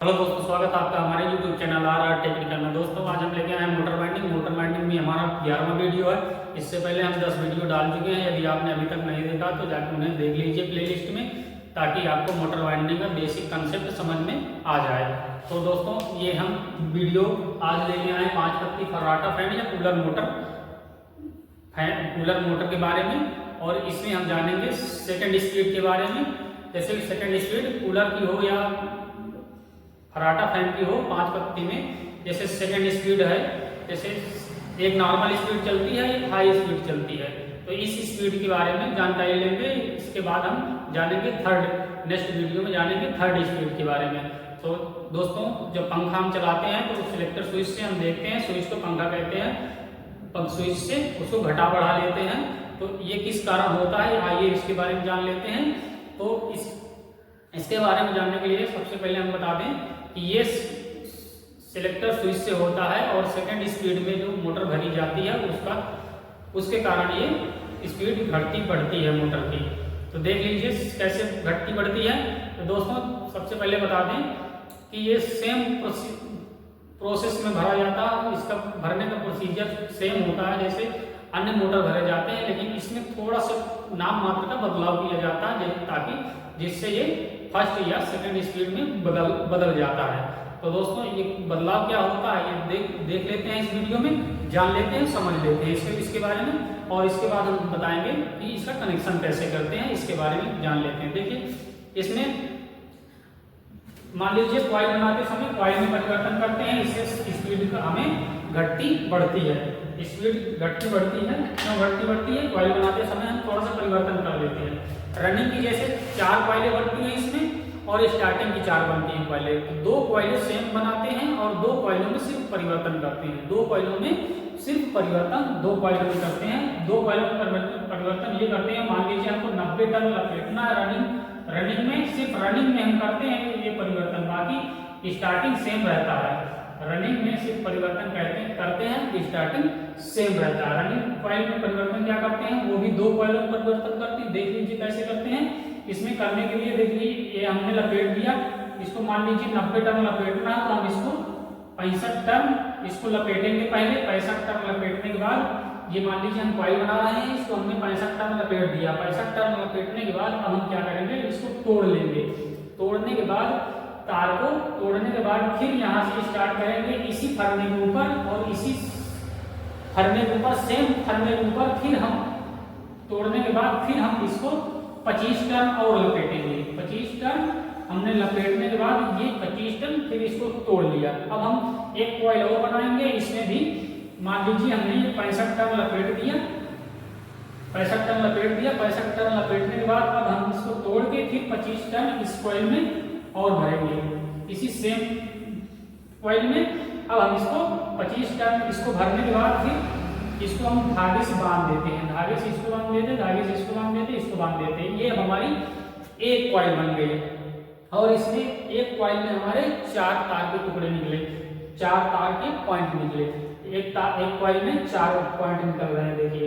Hello दोस्तों, स्वागत है आपका हमारे YouTube चैनल RR टेक्निकल में। दोस्तों आज हम लेके आए हैं मोटर बाइंडिंग में हमारा 11वां वीडियो है। इससे पहले हम 10 वीडियो डाल चुके हैं। यदि आपने अभी तक नहीं देखा तो जाकर उन्हें देख लीजिए प्लेलिस्ट में, ताकि आपको मोटर बाइंडिंग का बेसिक कंसेप्ट समझ में आ जाए। तो दोस्तों ये हम वीडियो आज लेके आए 5 पत्ती फर्राटा फैन या कूलर मोटर के बारे में। और इसमें हम जानेंगे सेकेंड स्पीड के बारे में। जैसे सेकेंड स्पीड कूलर की हो या फर्राटा फैन की हो 5 पत्ती में, जैसे सेकेंड स्पीड है, जैसे एक नॉर्मल स्पीड चलती है, एक हाई स्पीड चलती है। तो इस स्पीड के बारे में जानकारी लेंगे। इसके बाद हम जानेंगे नेक्स्ट वीडियो में जानेंगे थर्ड स्पीड के बारे में। तो दोस्तों जब पंखा हम चलाते हैं तो सिलेक्टर स्विच से हम देखते हैं, स्विच को पंखा कहते हैं, स्विच से उसको घटा बढ़ा लेते हैं। तो ये किस कारण होता है, आइए इसके बारे में जान लेते हैं। तो इसके बारे में जानने के लिए सबसे पहले हम बता दें कि ये सिलेक्टर स्विच से होता है, और सेकंड स्पीड में जो मोटर भरी जाती है उसके कारण ये स्पीड घटती बढ़ती है मोटर की। तो देख लीजिए कैसे घटती बढ़ती है। तो दोस्तों सबसे पहले बता दें कि ये सेम प्रोसेस में भरा जाता है। इसका भरने का प्रोसीजर सेम होता है जैसे अन्य मोटर भरे जाते हैं, लेकिन इसमें थोड़ा सा नाम मात्र का बदलाव किया जाता है, ताकि जिससे ये फर्स्ट या सेकंड स्पीड में बदल जाता है। तो दोस्तों ये बदलाव क्या होता है ये देख लेते हैं इस वीडियो में, जान लेते हैं, समझ लेते हैं इसके बारे में। और इसके बाद हम बताएंगे कि इसका कनेक्शन कैसे करते हैं, इसके बारे में जान लेते हैं। देखिए इसमें मान लीजिए कॉइल बनाते समय कॉइल में परिवर्तन करते हैं, इससे स्पीड हमें घटती बढ़ती है। स्पीड घटती बढ़ती है, क्यों घटती बढ़ती है? कॉइल बनाते समय हम थोड़ा सा परिवर्तन कर लेते हैं। रनिंग की जैसे 4 कॉइलें बनती हैं इसमें, और स्टार्टिंग की 4 बनती हैं कॉइलें। तो 2 कॉइलें सेम बनाते हैं और 2 कॉइलों में सिर्फ परिवर्तन करते हैं। 2 कॉइलों में सिर्फ परिवर्तन 2 कॉइलों में करते हैं। 2 कॉइलों में परिवर्तन ये करते हैं, मान लीजिए हमको 90 टन लपेटना है रनिंग में, सिर्फ रनिंग में हम करते हैं ये परिवर्तन, बाकी स्टार्टिंग सेम रहता है। रनिंग में सिर्फ परिवर्तन करते हैं, स्टार्टिंग सेम रहता है। रनिंग कॉइल में परिवर्तन क्या करते हैं, वो भी 2 कॉइलों में परिवर्तन करते हैं। देख लीजिए कैसे करते हैं। इसमें करने के लिए देख लीजिए ये हमने लपेट दिया, इसको मान लीजिए 90 टन लपेटना है, तो हम इसको 65 टन इसको लपेटेंगे पहले। 65 टन लपेटने के बाद ये मान लीजिए हम कॉइल बना रहे हैं, इसको हमने 65 टन लपेट दिया। 65 टन लपेटने के बाद अब हम क्या करेंगे, इसको तोड़ लेंगे। तोड़ने के बाद तार को तोड़ने के बाद फिर यहाँ से स्टार्ट करेंगे इसी फरने के ऊपर, और इसी फरने के ऊपर सेम फरने के ऊपर फिर हम तोड़ने के बाद फिर हम इसको 25 टन और लपेटेंगे। 25 टन हमने लपेटने के बाद ये 25 टन फिर इसको तोड़ लिया। अब हम एक कॉइल और बनाएंगे, इसमें भी मान लीजिए हमने ये 65 टन लपेट दिया। 65 टन लपेट दिया। 65 टन लपेटने के बाद अब हम इसको तोड़ के फिर 25 टन इस कॉइल में और भरेंगे इसी सेम कॉइल में। अब हम इसको 25 टन इसको भरने के बाद फिर इसको हम धागे से बांध देते हैं। धागे से इसको बांध देते हैं, धागे से इसको बांध देते हैं, इसको बांध देते हैं। ये हमारी एक कॉइल बन गई। और इसमें एक कॉइल में हमारे 4 तार के टुकड़े निकले, 4 तार के पॉइंट निकले। एक कॉइल में 4 पॉइंट निकल रहे हैं। देखिए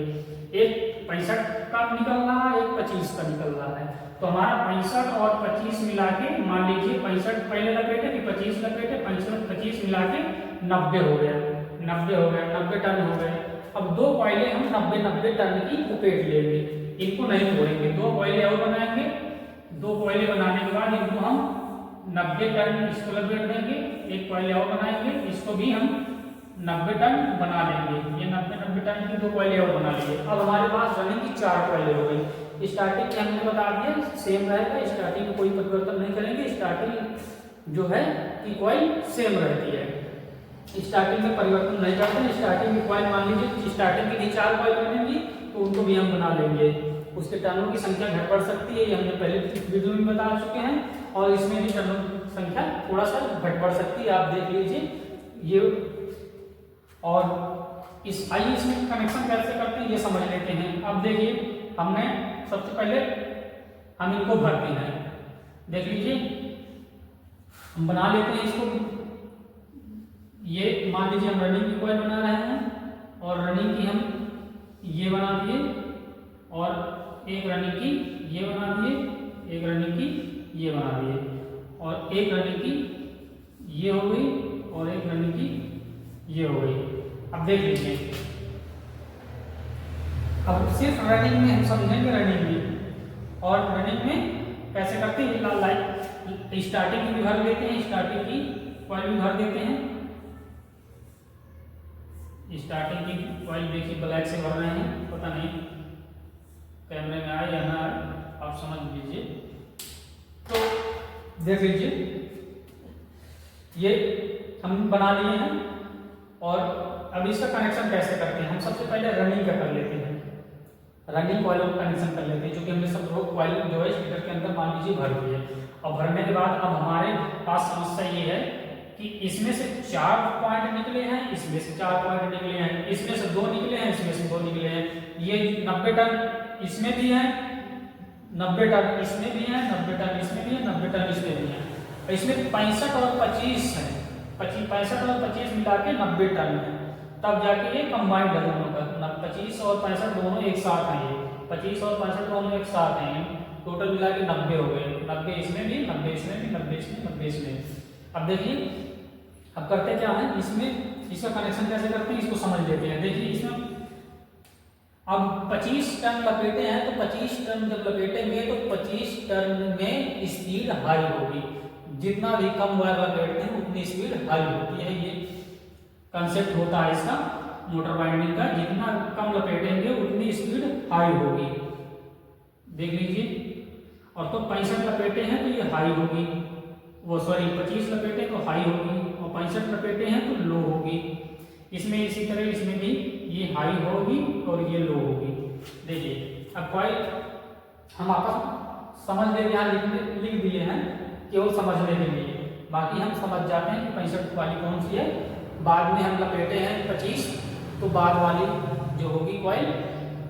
एक 65 का निकल रहा है, एक 25 का निकल रहा है। तो हमारा 65 और 25 मिला के मान लीजिए 65 पहले लपेटे फिर 25 लपेटे, 25 मिला के 90 हो गया। 90 टन हो गए। अब 2 कॉइलें हम 90 टन की लपेट लेंगे, इनको नहीं तोड़ेंगे। 2 कॉइलें और बनाएंगे। 2 कॉइलें बनाने के बाद इनको हम 90 टन इसको लपेट देंगे। एक कॉइल और बनाएंगे, इसको भी हम 90 टन बना लेंगे। ये 90 टन की 2 कॉइलें और बना लिए। अब हमारे पास रनिंग की 4 कॉइलें हो गई। स्टार्टिंग की हमने बता दिया सेम रहेगा, स्टार्टिंग में कोई परिवर्तन नहीं करेंगे। स्टार्टिंग जो है की कॉइल सेम रहती है, स्टार्टिंग में परिवर्तन नहीं करते। स्टार्टिंग की कॉइल मान लीजिए स्टार्टिंग की भी 4 कॉइल बनेंगी, तो उनको भी हम बना लेंगे। उसके टर्नों की संख्या घट बढ़ सकती है, ये हमने पहले वीडियो में बता चुके हैं। और इसमें भी टर्नों की संख्या थोड़ा सा घट बढ़ सकती है, आप देख लीजिए ये। और इसमें कनेक्शन कैसे करते हैं ये समझ लेते हैं। अब देखिए हमने सबसे पहले हम इनको भरते हैं। देख लीजिए हम बना लेते हैं इसको। ये मान लीजिए हम रनिंग की कॉइल बना रहे हैं, और रनिंग की हम ये बना दिए, और एक रनिंग की ये बना दिए, एक रनिंग की ये बना दिए, और एक रनिंग की ये हो गई और एक रनिंग की ये हो गई। अब देख लीजिए, अब सिर्फ रनिंग में हम समझेंगे रनिंग में, और रनिंग में कैसे करते हैं, लाइक स्टार्टिंग की भी भर लेते हैं, स्टार्टिंग की कॉइल भी भर देते हैं। स्टार्टिंग की कॉइल देखिए ब्लैक से भर रहे हैं, पता नहीं कैमरे में आए या ना आए, आप समझ लीजिए। तो देख लीजिए ये हम बना लिए हैं, और अब इसका कनेक्शन कैसे करते हैं। हम सबसे पहले रनिंग का कर लेते हैं, रनिंग कॉइल का कनेक्शन कर लेते हैं, क्योंकि हमने सब लोग कॉइल जो है स्पीकर के अंदर मान लीजिए भर दिए। और भरने के बाद अब हमारे पास समस्या ये है कि इसमें से 4 पॉइंट निकले हैं, इसमें से 4 पॉइंट निकले हैं, इसमें से 2 निकले हैं, इसमें से 2 निकले हैं। ये 90 टर्न इसमें भी है, 90 टर्न इसमें भी है, 90 टर्न इसमें भी है, 90 टर्न इसमें भी है। इसमें 65 और 25 है, 65 और 25 मिला के 90 टर्न है। तब जाके ये कंबाइंड है दोनों का, 25 और 65 दोनों एक साथ हैं, ये 25 और 65 दोनों एक साथ हैं, टोटल मिला के 90 हो गए। 90 इसमें भी, 90 इसमें भी, 90 इसमें, 90 इसमें। अब देखिए अब करते क्या है, इसमें इसका कनेक्शन कैसे करते हैं इसको समझ लेते हैं। देखिए इसमें अब 25 टर्न लपेटे हैं, तो 25 टर्न जब लपेटेंगे तो 25 टर्न में स्पीड हाई होगी। जितना भी कम वायर लपेटते हैं उतनी स्पीड हाई होती है। ये कंसेप्ट होता है इसका मोटर वाइंडिंग का, जितना कम लपेटेंगे उतनी स्पीड हाई होगी। देख लीजिए, और तो 65 लपेटे हैं तो ये हाई होगी, वो सॉरी 25 लपेटे तो हाई होगी, और 65 लपेटे हैं तो लो होगी। इसमें इसी तरह इसमें भी ये हाई होगी और ये लो होगी। देखिए अब कॉइल हम आपस समझ ले, यहाँ लिख दिए हैं केवल समझने के लिए, बाकी हम समझ जाते हैं कि 65 वाली कौन सी है। बाद में हम लपेटे हैं 25, तो बाद वाली जो होगी कॉइल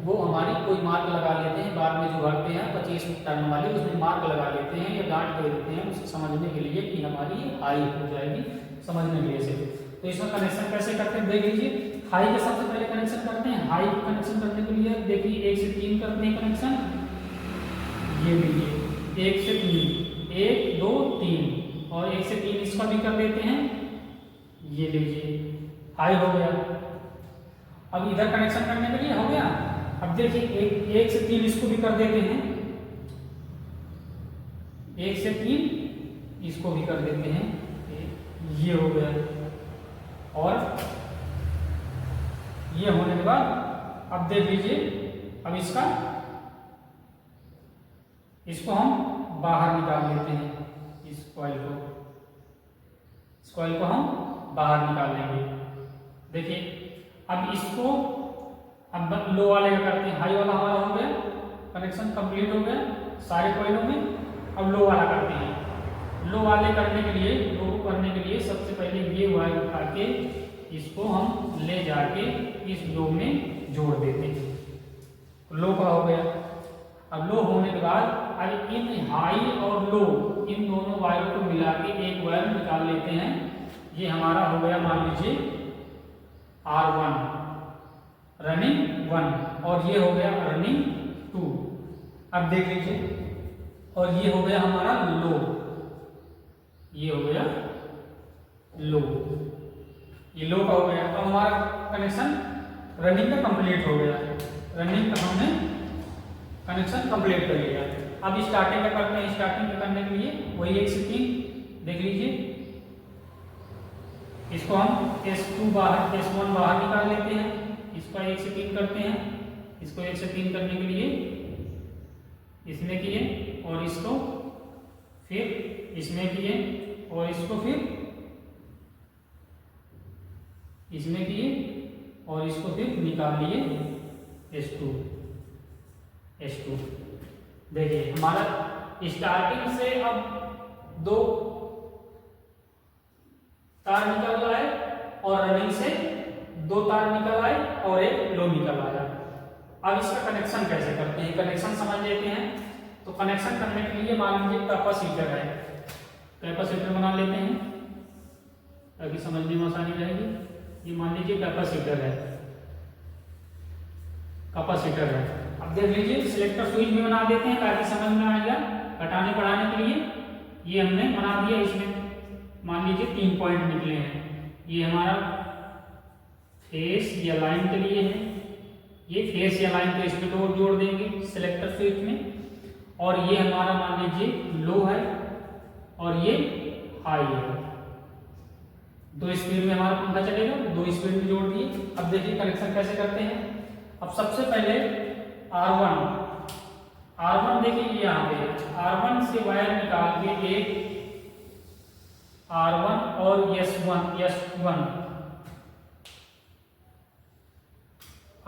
वो हमारी कोई मार्क लगा लेते हैं, बाद में जो भरते हैं 25 टर्न वाली उसमें मार्क लगा लेते हैं या गांठ दे देते हैं उसे समझने के लिए कि हमारी हाई हो जाएगी, समझने के लिए से। तो इसका कनेक्शन कैसे करते हैं देख लीजिए। हाई का सबसे पहले कनेक्शन करते हैं, हाई कनेक्शन करने के लिए देखिए 1 से 3 करते हैं कनेक्शन। ये लीजिए 1 से 3, 1 2 3, और 1 से 3 इसका भी कर देते हैं। ये लीजिए हाई हो गया। अब इधर कनेक्शन करने के लिए हो गया। अब देखिए 1 से 3 इसको भी कर देते हैं, 1 से 3 इसको भी कर देते हैं, ये हो गया। और ये होने के बाद अब देख लीजिए, अब इसको हम बाहर निकाल लेते हैं, इस कॉइल को हम बाहर निकाल लेंगे। देखिए अब इसको अब लो वाले का करते हैं, हाई वाला हमारा हो गया, कनेक्शन कंप्लीट हो गया सारे कॉइलों में। अब लो वाला करते हैं। लो वाले करने के लिए, लो को करने के लिए सबसे पहले ये वायर उठा के इसको हम ले जाके इस लो में जोड़ देते हैं। लो का हो गया। अब लो होने के बाद अब इन हाई और लो इन दोनों वायरों को मिला के एक वायर निकाल लेते हैं। ये हमारा हो गया मान लीजिए R1 रनिंग 1, और ये हो गया रनिंग 2। अब देख लीजिए, और ये हो गया हमारा लो, ये हो गया लो, ये लो का हो गया। तो हमारा कनेक्शन रनिंग का कंप्लीट हो गया, रनिंग का हमने कनेक्शन कंप्लीट कर लिया। अब स्टार्टिंग का करते हैं। स्टार्टिंग का करने के लिए वही 1 से 3 देख लीजिए, इसको हम S2 बाहर, S1 बाहर निकाल लेते हैं, इसका 1 से 3 करते हैं। इसको 1 से 3 करने के लिए इसमें किए, और इसको फिर इसमें किए, और इसको फिर इसमें किए, और इसको फिर निकाल लिए S2। देखिए हमारा स्टार्टिंग से अब 2 तार निकल आए, और रनिंग से 2 तार निकल आए, और एक लो निकल आया। अब इसका कनेक्शन कैसे करते हैं, कनेक्शन समझ लेते हैं। तो कनेक्शन करने के लिए मान लीजिए कैपेसिटर है, कैपेसिटर बना लेते हैं ताकि समझने में आसानी रहेगी। ये मान लीजिए कैपेसिटर है, कैपेसिटर है। अब देख लीजिए सिलेक्टर स्विच भी बना देते हैं ताकि समझ में आएगा घटाने बढ़ाने के लिए। ये हमने बना दिया, इसमें मान लीजिए 3 पॉइंट निकले हैं। ये हमारा फेस या लाइन के लिए है, ये फेस या लाइन को इसमें जोड़ देंगे सिलेक्टर स्विच में। और ये हमारा मान लीजिए लो है और ये हाई है। 2 स्पीड में हमारा पंखा चलेगा, 2 स्पीड में जोड़ दिए। अब देखिए कनेक्शन कैसे करते हैं। अब सबसे पहले R1 देखिए ये यहाँ पे R1 से वायर निकाल के एक R1 और S1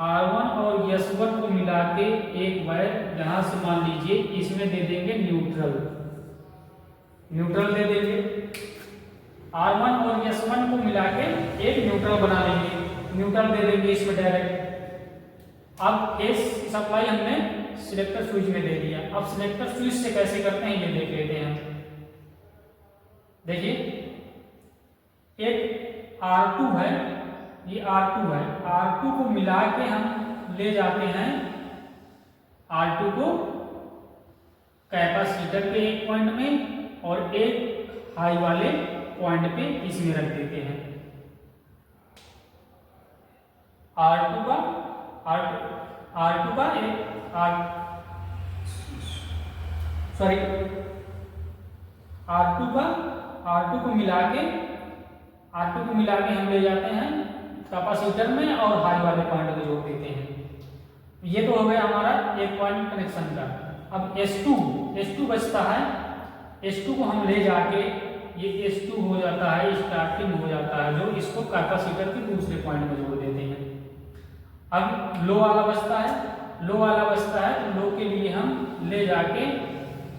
R1 और S1 को मिला के एक वायर यहां से मान लीजिए इसमें दे देंगे न्यूट्रल दे देंगे। R1 और S1 को मिला के एक न्यूट्रल बना लेंगे, न्यूट्रल दे देंगे इसमें डायरेक्ट। अब फेस सप्लाई हमने सिलेक्टर स्विच में दे दिया। अब सिलेक्टर स्विच से कैसे करते हैं ये देख लेते हैं। देखिए एक R2 है, ये R2 है, R2 को मिला के हम ले जाते हैं R2 को कैपेसिटर के एक पॉइंट में और एक हाई वाले पॉइंट पे इसमें रख देते हैं। R2 का R2 को मिला के हम ले जाते हैं कैपेसिटर में और हाई वाले पॉइंट को जोड़ देते हैं। ये तो हो गया हमारा एक पॉइंट कनेक्शन का। अब S2 बचता है। S2 को हम ले जाके ये S2 हो जाता है, स्टार्टिंग हो जाता है, जो इसको कैपेसिटर के दूसरे पॉइंट में जोड़ देते हैं। अब लो वाला बचता है, तो लो के लिए हम ले जाके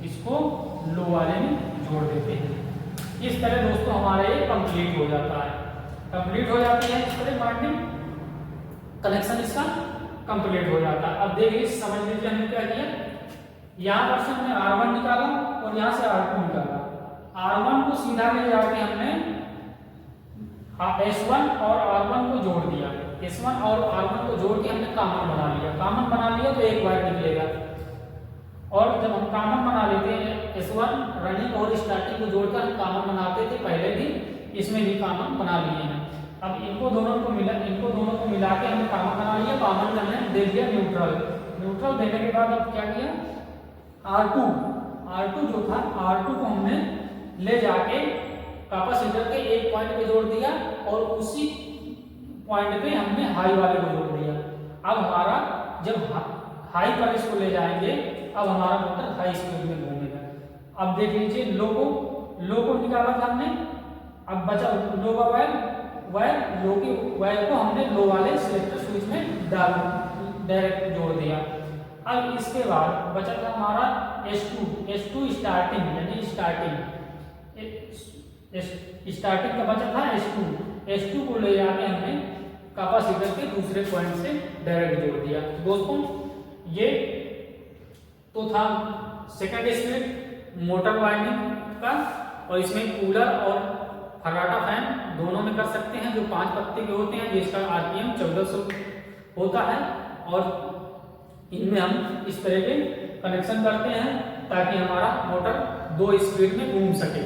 इसको लो वाले में जोड़ देते हैं। इस तरह दोस्तों हमारा ये कंप्लीट हो जाता है, इस तरह वाइंडिंग कनेक्शन इसका कंप्लीट हो जाता है। अब देखिए समझ लीजिए हमने क्या किया। यहाँ पर से हमने R1 निकाला और यहाँ से R2 निकाला। R1 को सीधा ले जाके हमने S1 और R1 को जोड़ दिया। S1 और R1 को जोड़ के हमने कॉमन बना लिया तो एक वायर निकलेगा। और जब हम कॉमन बना लेते हैं S1 रनिंग और स्टार्टिंग को जोड़कर हम कॉमन बनाते थे पहले भी, इसमें भी कॉमन बना लिए हैं। अब इनको दोनों को मिला के हमने कॉमन बना लिया। कॉमन में हमने दे दिया न्यूट्रल देने के बाद अब क्या किया, R2 जो था R2 को हमने ले जाके कैपेसिटर के एक पॉइंट पे जोड़ दिया और उसी पॉइंट पे हमने हाई वाले को जोड़ दिया। अब हमारा जब हाई पर इसको ले जाएंगे, अब हमारा मोटर हाई स्पीड में घूमेगा। अब देख लीजिए लो को निकाला था हमने। अब बचा लो का वायर को हमने लो वाले सिलेक्टर स्विच में डायरेक्ट जोड़ दिया। अब इसके बाद बचा था हमारा S2 स्टार्टिंग का बचा था S2 को ले जाके हमने कैपेसिटर के दूसरे पॉइंट से डायरेक्ट जोड़ दिया। दोस्तों ये तो था सेकंड स्पीड मोटर वाइंडिंग का, और इसमें कूलर और फर्राटा फैन दोनों में कर सकते हैं, जो 5 पत्ते के होते हैं, जिसका RPM 1400 होता है। और इनमें हम इस तरह के कनेक्शन करते हैं ताकि हमारा मोटर 2 स्पीड में घूम सके,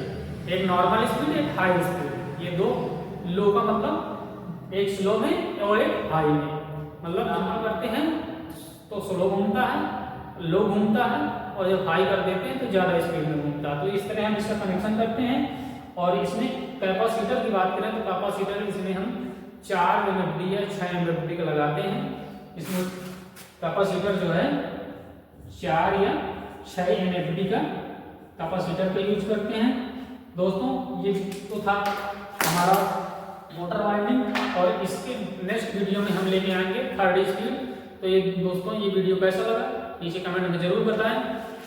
एक नॉर्मल स्पीड, एक हाई स्पीड। ये 2 लो का मतलब एक स्लो में और एक हाई में, मतलब हम करते हैं तो स्लो घूमता है, लो घूमता है, और जब हाई कर देते हैं तो ज्यादा स्पीड में घूमता है। तो इस तरह हम इसका कनेक्शन करते हैं। और इसमें कैपेसिटर की बात करें तो कैपेसिटर इसमें हम 4 MFD या 6 MFD का लगाते हैं। इसमें कैपेसिटर जो है 4 या 6 MFD का कैपेसिटर का यूज करते हैं। दोस्तों ये तो था हमारा मोटर वाइंडिंग, और इसके नेक्स्ट वीडियो में हम लेके आएंगे थर्ड स्पीड। तो ये दोस्तों ये वीडियो कैसा लगा नीचे कमेंट में जरूर बताएं।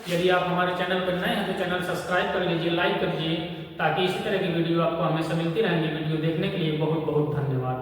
यदि आप हमारे चैनल पर नए हैं तो चैनल सब्सक्राइब कर लीजिए, लाइक कर लीजिए, ताकि इसी तरह की वीडियो आपको हमेशा मिलती रहेंगी। वीडियो देखने के लिए बहुत बहुत धन्यवाद।